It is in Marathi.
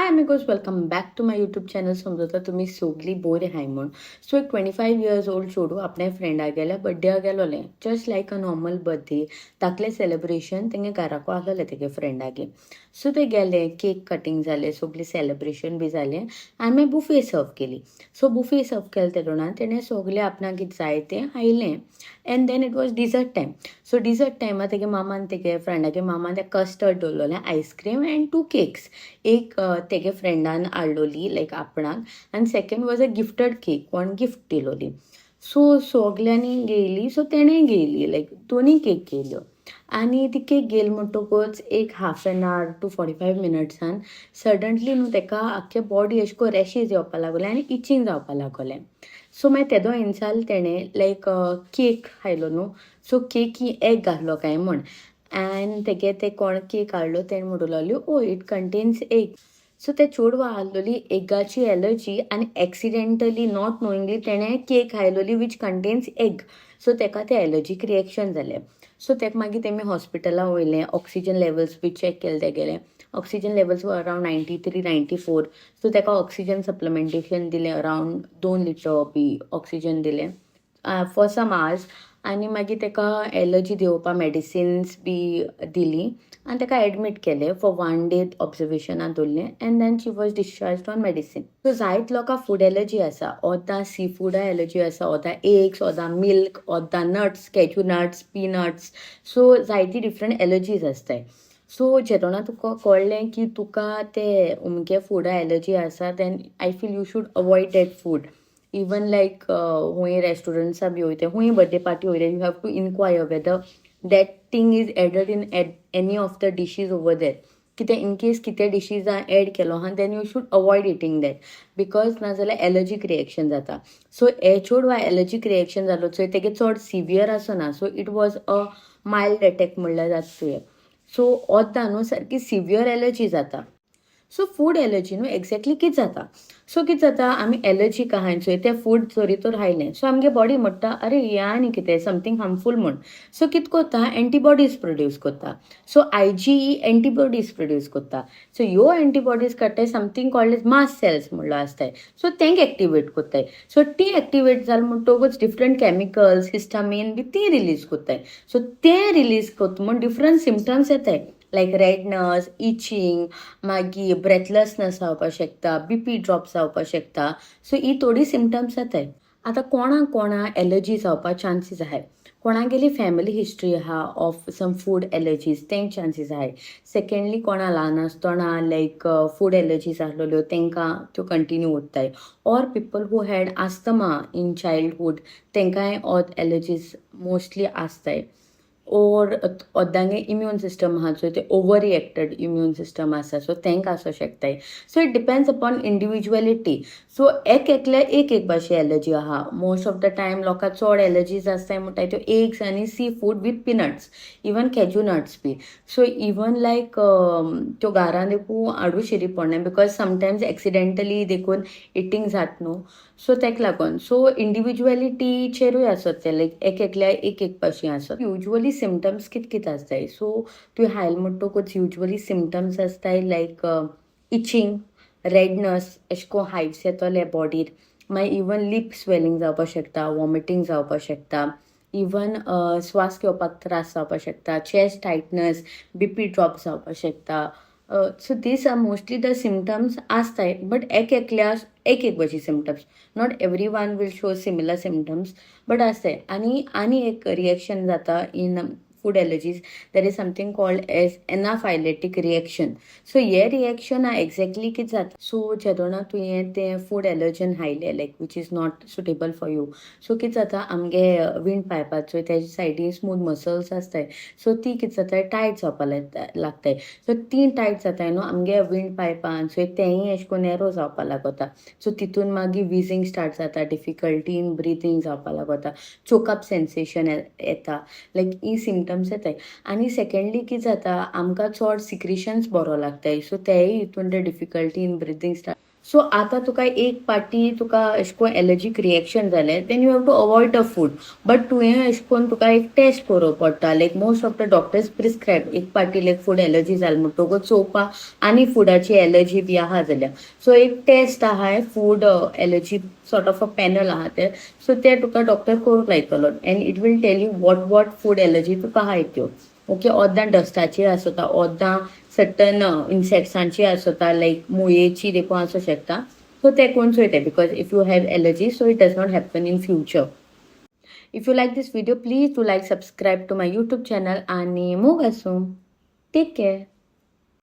High amigos welcome back to my YouTube channel. समजता तुम्ही सोगली बोर हाय म्हण. सो एक 25 years ओल्ड चेडू आपल्या फ्रेंडा गेल्या बर्थडेक गेलोलें just like a normal birthday. धाकलें सेलिब्रेशन तेंगे घराको आहलोलें तेगे फ्रेंडागे. सो ते गेले, केक कटींग जालें, सगळी सेलिब्रेशन बी जालें आनी मागीर बुफे सर्व केली. सो बुफे सर्व केले तेडोणान तेणें सगलें आपणाक कितें जाय तें हायलें and then it was dessert time. So dessert टायमार तेगे मामान तेगे फ्रेंडागे मामान ते कस्टर्ड दवरलोलें, आयस्क्रीम एंड 2 केक्स. एक तेगे फ्रेंडान हाडलोली लायक आपणाक आनी second was a gifted cake, कोण गिफ्ट दिलोली. सो सगल्यांनी घेयली, सो तेणें घेयली लायक दोनी केक घेयल्यो. आनी ती केक घेयली म्हणटकूच एक हाफ एन आवर टू 45 मिनट्सान सडनली न्हू तेका आख्खे बॉडी अशें करून रॅशीज येवपा लागले आनी इचींग जावपा लागलें. सो मागीर तेदो हिंसाल तेणें लायक केक हायलो न्हू, सो केकी एग घातलो काय म्हण. एंड तेगे ते कोण केक हाडलो तेणें म्हणूंक लागल्यो oh it contains egg. So ते चेडवा आहलोली एगाची एलर्जी आनी एक्सिडेंटली नॉट नोइंगली तेणें केक खायलोली वीच कंटेन्स एग. सो तेका ते एलर्जीक रिएक्शन जालें. सो तेका मागीर तेमी हॉस्पिटलां वयलें, ऑक्सिजन लेवल्स बी चॅक केले तेगेले. ऑक्सिजन लेवल्स वर अरावंड 93, 94. सो तेका ऑक्सिजन सप्लिमेंटेशन दिलें, अरावंड 2 लिटर बी ऑक्सिजन दिलें फॉर सम आवर्स. आनी मागीर तेका एलर्जी देंवोवपा मेडिसिन्स बी दिली आनी तेका एडमीट केलें फॉर 1 डे ऑब्जर्वेशनान दवरलें and then she was discharge on medicine. So जायत लोकांक फूड एलर्जी आसा, ओद्दा सी फुडा एलर्जी आसा, ओद्दा एग्स, ओद्दा मिल्क, ओद्दा nuts, cashew nuts, peanuts. So जायती डिफरंट एलर्जीज आसताय. सो जेदोना तुका कळ्ळें की तुका ते उमके फुडा एलर्जी आसा then I feel you should avoid that food. Even like हुंय रेस्टोरंट्सा बी वयता, हुंय बर्थडे पार्टी वयता, you have to inquire whether that thing is added in any of the dishes over there. कितें इन केस कितें डिशीजा एड केलो आहा then you should avoid eating that because नाजाल्यार एलर्जीक रिएक्शन जाता. सो हे चेडवा एलर्जीक रिएक्शन जालो चोय तेगे चड सिवियर आसना, so it was a mild attack म्हणल्यार जाता तुवें. सो ओद्दा न्हू सारकी सिवियर एलर्जी जाता. सो फूड एलर्जी न्हू एक्झॅक्टली कितें जाता. सो कितें जाता, आमी एलर्जीक आहाय चोय तें फूड चोरी तर हायलें, सो आमगे बॉडी म्हणटा अरे हें आनी कितें समथींग हार्मफूल म्हूण. सो कितें कोत्ता एंटीबॉडीज प्रोड्यूस कोत्ता. सो आयजीई एंटीबॉडीज प्रोड्यूस कोत्ता. सो ह्यो एंटीबॉडीज काडटाय something called as mast cells म्हणलो आसताय. सो तेंक एक्टिवेट कोत्ताय. सो ती एक्टिवेट जाल म्हणटकूच डिफरंट केमिकल्स, हिस्टामीन बी ती रिलीज कोत्ताय. सो तें रिलीज कोत्ता म्हूण डिफरंट सिम्पटम्स येताय लायक रेडनस, इचिंग, मागीर ब्रेथलेसनस जावपाक शकता, बीपी ड्रॉप जावपाक शकता. सो ही थोडी सिम्पटम्स जाताय. आतां कोणाक एलर्जी जावपाक चान्सीस आहाय. कोणागेली फॅमिली हिस्ट्री आहा ऑफ सम फूड एलर्जीज तेंक चान्सीस आहाय. सेकेंडली कोणा ल्हान आसतना लायक फूड एलर्जीज आहलोल्यो तेंकां त्यो कंटिन्यू उरताय. Or people who had asthma in childhood तेंकांय ऑद एलर्जीज मोस्टली आसताय. ओर ओद्दांगे इम्यून सिस्टम आहा चोय ते ओवर रिएक्टेड इम्यून सिस्टम आसा, सो तेंक आसूं शकताय. So it depends upon individuality. So एकल्या एक भाशे एलर्जी आहा. मोस्ट ऑफ द टायम लोकांक चड एलर्जीज आसताय म्हणटाय त्यो एग्स आनी seafood with peanuts, even cashew nuts बी. सो इवन लायक त्यो घारान देखून हाडूं शिरी पडना बिकॉज समटायम्स एक्सिडेंटली देखून इटींग जाता न्हू. सो तेका लागून सो इंडिविज्युअलिटीचेरूय आसत ते लायक एकल्या एक भाशेन आसत. युज्युअली सिम्पटम्स कितें आसताय. सो तुवें हायल म्हणटकूच युज्युअली सिम्पटम्स आसताय लायक इचिंग, रेडनस, अशें करून हायव्स येतोले बॉडीर. मागीर इवन लिप स्वेलिंग जावपाक शकता, वॉमिटींग जावपाक शकता, इवन स्वास घेवपाक त्रास जावपाक शकता, चेस्ट टायटनस, बीपी ड्रॉप जावपाक शकता. So these are mostly the symptoms but बट एकल्या एक भाशे symptoms. Not every one will show similar symptoms but आसताय. आनी एक रिएक्शन जाता in food allergies, there is something called as anaphylactic reaction. So हे रिएक्शन एक्झॅक्टली कितें जाता. सो जेदोना तुवें तें फूड एलर्जन हायलें like which is not suitable for you. So कितें जाता आमगे विंड पायपाचो तेजे सायडीन स्मूथ मसल्स आसताय. सो ती कितें जाताय टायट जावपाक लागताय. सो ती टायट जाताय न्हू आमगे विंड पायपान, सो तेंय अशें करून नॅरो जावपाक लागता. सो तितून मागीर विजींग स्टार्ट जाता, डिफिकल्टी इन ब्रिथींग जावपाक लागता, चोकअप सेन्सेशन येता लायक ही सिम्पटम्स येताय. आनी सेकेंडली कितें जाता आमकां चड सिक्रिशन्स बरो लागताय. सो तेय हितून ते difficulty in breathing start. So आतां तुका एक पाटी तुका अशें करून एलर्जीक रिएक्शन जालें then you have to avoid the food. But तुवें अशें करून तुका एक टेस्ट करूंक पडटा. Like most of the doctors prescribe एक पाटी लायक फूड एलर्जी जाली म्हणटकूच चोवपा आनी फुडाची एलर्जी बी आहा जाल्यार. सो एक टेस्ट आहा food allergy sort of a panel आहा ते. सो ते तुका डॉक्टर करूंक लायतलो and it will tell you what food allergy तुका आहाय त्यो. ओके, ओद्दां डस्टाची आसता, ओद्दां सर्टन इन्सेक्ट्सांची आसता, लायक मुयेची देखून आसूं शकता. सो ते कोण चोयताय because if you have allergy so it does not happen in future. If you like this video please do like subscribe to my YouTube channel आनी मोग आसूं. Take care.